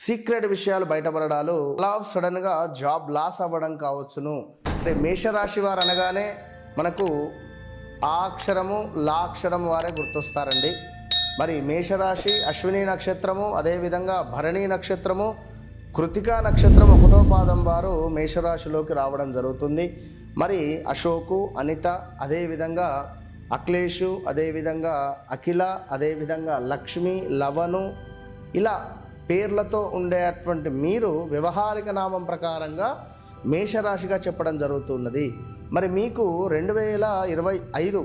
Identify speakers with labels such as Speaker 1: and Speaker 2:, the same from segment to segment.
Speaker 1: Secret విషయాలు బయటపడడాలు, అలా సడన్గా జాబ్ లాస్ అవ్వడం కావచ్చును. అంటే మేషరాశి వారు అనగానే మనకు ఆ అక్షరము లా అక్షరం వారే గుర్తొస్తారండి. మరి మేషరాశి అశ్విని నక్షత్రము, అదేవిధంగా భరణి నక్షత్రము, కృతికా నక్షత్రం 1వ పాదం వారు మేషరాశిలోకి రావడం జరుగుతుంది. మరి అశోకు, అనిత, అదేవిధంగా అఖిలేషు, అదేవిధంగా అఖిల, అదేవిధంగా లక్ష్మి, లవను, ఇలా పేర్లతో ఉండేటువంటి మీరు వ్యవహారిక నామం ప్రకారంగా మేషరాశిగా చెప్పడం జరుగుతున్నది. మరి మీకు 2025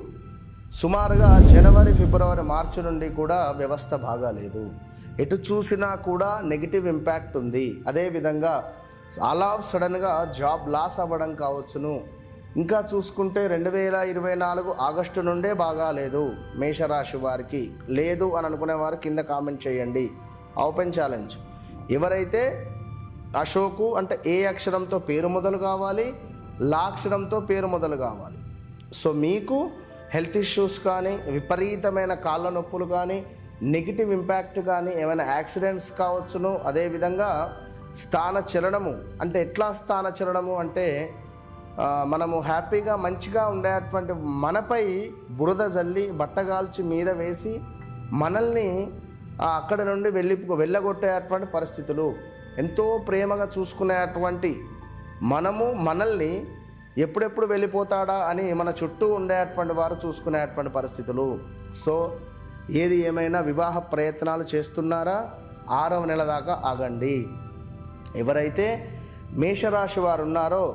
Speaker 1: సుమారుగా జనవరి, ఫిబ్రవరి, మార్చి నుండి కూడా వ్యవస్థ బాగాలేదు. ఎటు చూసినా కూడా నెగిటివ్ ఇంపాక్ట్ ఉంది. అదేవిధంగా అలా సడన్గా జాబ్ లాస్ అవ్వడం కావచ్చును. ఇంకా చూసుకుంటే 2024 ఆగస్టు నుండే బాగాలేదు మేషరాశి వారికి. లేదు అని అనుకునే వారు కింద కామెంట్ చేయండి. Open challenge. ఎవరైతే అశోకు అంటే ఏ అక్షరంతో పేరు మొదలు కావాలి, లా అక్షరంతో పేరు మొదలు కావాలి. సో మీకు హెల్త్ ఇష్యూస్ కానీ, విపరీతమైన కాళ్ళ నొప్పులు కానీ, నెగిటివ్ ఇంపాక్ట్ కానీ, ఏమైనా యాక్సిడెంట్స్ కావచ్చును. అదేవిధంగా స్థాన చలనము అంటే ఎట్లా స్థాన చలనము అంటే మనము హ్యాపీగా మంచిగా ఉండేటువంటి మనపై బురద జల్లి బట్టగాల్చి మీద వేసి మనల్ని అక్కడ నుండి వెళ్ళగొట్టేటువంటి పరిస్థితులు. ఎంతో ప్రేమగా చూసుకునేటువంటి మనము మనల్ని ఎప్పుడెప్పుడు వెళ్ళిపోతాడా అని మన చుట్టూ ఉండేటువంటి వారు చూసుకునేటువంటి పరిస్థితులు. సో ఏది ఏమైనా వివాహ ప్రయత్నాలు చేస్తున్నారా, 6వ నెల దాకా ఆగండి. ఎవరైతే మేషరాశి వారు ఉన్నారో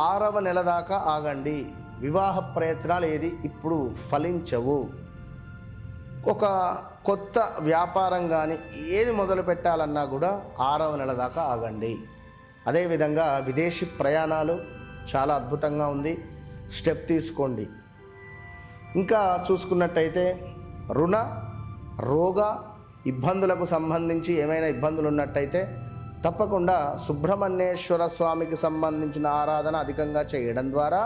Speaker 1: 6వ నెల దాకా ఆగండి. వివాహ ప్రయత్నాలు ఏది ఇప్పుడు ఫలించవు. ఒక కొత్త వ్యాపారం కానీ ఏది మొదలు పెట్టాలన్నా కూడా 6వ నెల దాకా ఆగండి. అదేవిధంగా విదేశీ ప్రయాణాలు చాలా అద్భుతంగా ఉంది, స్టెప్ తీసుకోండి. ఇంకా చూసుకున్నట్టయితే రుణ, రోగ ఇబ్బందులకు సంబంధించి ఏమైనా ఇబ్బందులు ఉన్నట్టయితే తప్పకుండా సుబ్రహ్మణ్యేశ్వర స్వామికి సంబంధించిన ఆరాధన అధికంగా చేయడం ద్వారా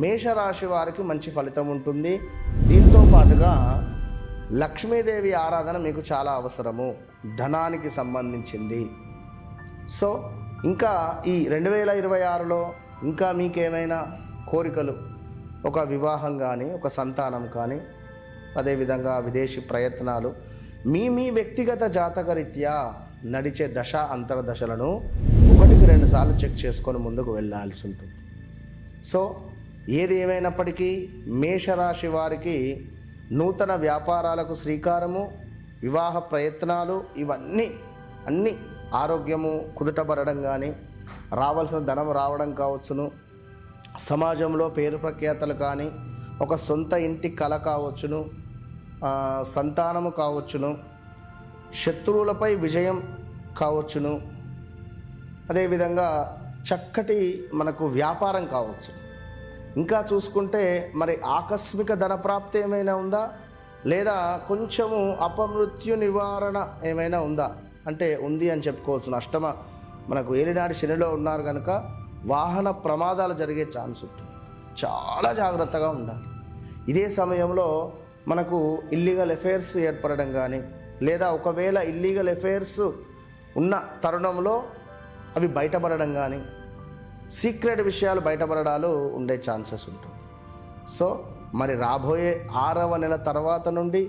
Speaker 1: మేషరాశి వారికి మంచి ఫలితం ఉంటుంది. దీంతో పాటుగా లక్ష్మీదేవి ఆరాధన మీకు చాలా అవసరము, ధనానికి సంబంధించింది. సో ఇంకా ఈ 2026లో ఇంకా మీకేమైనా కోరికలు, ఒక వివాహం కానీ, ఒక సంతానం కానీ, అదేవిధంగా విదేశీ ప్రయత్నాలు, మీ వ్యక్తిగత జాతకరీత్యా నడిచే దశ అంతర్దశలను 1కి 2 సార్లు చెక్ చేసుకొని ముందుకు వెళ్ళాల్సి ఉంటుంది. సో ఏది ఏమైనప్పటికీ మేషరాశి వారికి నూతన వ్యాపారాలకు శ్రీకారము, వివాహ ప్రయత్నాలు, ఇవన్నీ అన్నీ ఆరోగ్యము కుదుటపడడం కానీ, రావాల్సిన ధనం రావడం కావచ్చును, సమాజంలో పేరు ప్రఖ్యాతలు కానీ, ఒక సొంత ఇంటి కల కావచ్చును, సంతానము కావచ్చును, శత్రువులపై విజయం కావచ్చును, అదేవిధంగా చక్కటి మనకు వ్యాపారం కావచ్చు. ఇంకా చూసుకుంటే మరి ఆకస్మిక ధనప్రాప్తి ఏమైనా ఉందా, లేదా కొంచెము అపమృత్యు నివారణ ఏమైనా ఉందా అంటే ఉంది అని చెప్పుకోవచ్చు. అష్టమ మనకు ఏలినాటి శనిలో ఉన్నారు కనుక వాహన ప్రమాదాలు జరిగే ఛాన్స్ ఉంటుంది. చాలా జాగ్రత్తగా ఉండాలి. ఇదే సమయంలో మనకు ఇల్లీగల్ అఫైర్స్ ఏర్పడడం కానీ, లేదా ఒకవేళ ఇల్లీగల్ అఫైర్స్ ఉన్న తరుణంలో అవి బయటపడడం కానీ, సీక్రెట్ విషయాలు బయటపడడాలు ఉండే ఛాన్సెస్ ఉంటుంది. సో మరి రాబోయే 6వ నెల తర్వాత నుండి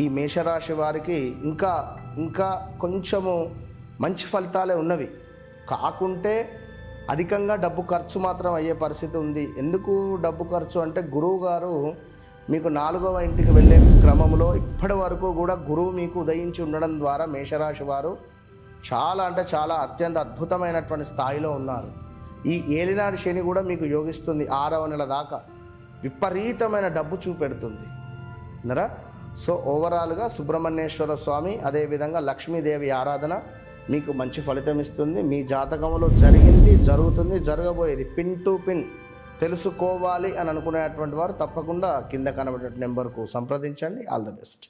Speaker 1: ఈ మేషరాశి వారికి ఇంకా కొంచెము మంచి ఫలితాలే ఉన్నవి. కాకుంటే అధికంగా డబ్బు ఖర్చు మాత్రం అయ్యే పరిస్థితి ఉంది. ఎందుకు డబ్బు ఖర్చు అంటే గురువు గారు మీకు 4వ ఇంటికి వెళ్ళే క్రమంలో ఇప్పటి వరకు కూడా గురువు మీకు ఉదయించి ఉండడం ద్వారా మేషరాశి వారు చాలా అంటే చాలా అత్యంత అద్భుతమైనటువంటి స్థాయిలో ఉన్నారు. ఈ ఏలినాటి శని కూడా మీకు యోగిస్తుంది. 6వ నెల దాకా విపరీతమైన డబ్బు చూపెడుతుంది నరా. సో ఓవరాల్గా సుబ్రహ్మణ్యేశ్వర స్వామి, అదేవిధంగా లక్ష్మీదేవి ఆరాధన మీకు మంచి ఫలితం ఇస్తుంది. మీ జాతకంలో జరిగింది, జరుగుతుంది, జరగబోయేది పిన్ టు పిన్ తెలుసుకోవాలి అని అనుకునేటువంటి వారు తప్పకుండా కింద కనబడే నెంబర్కు సంప్రదించండి. All the best.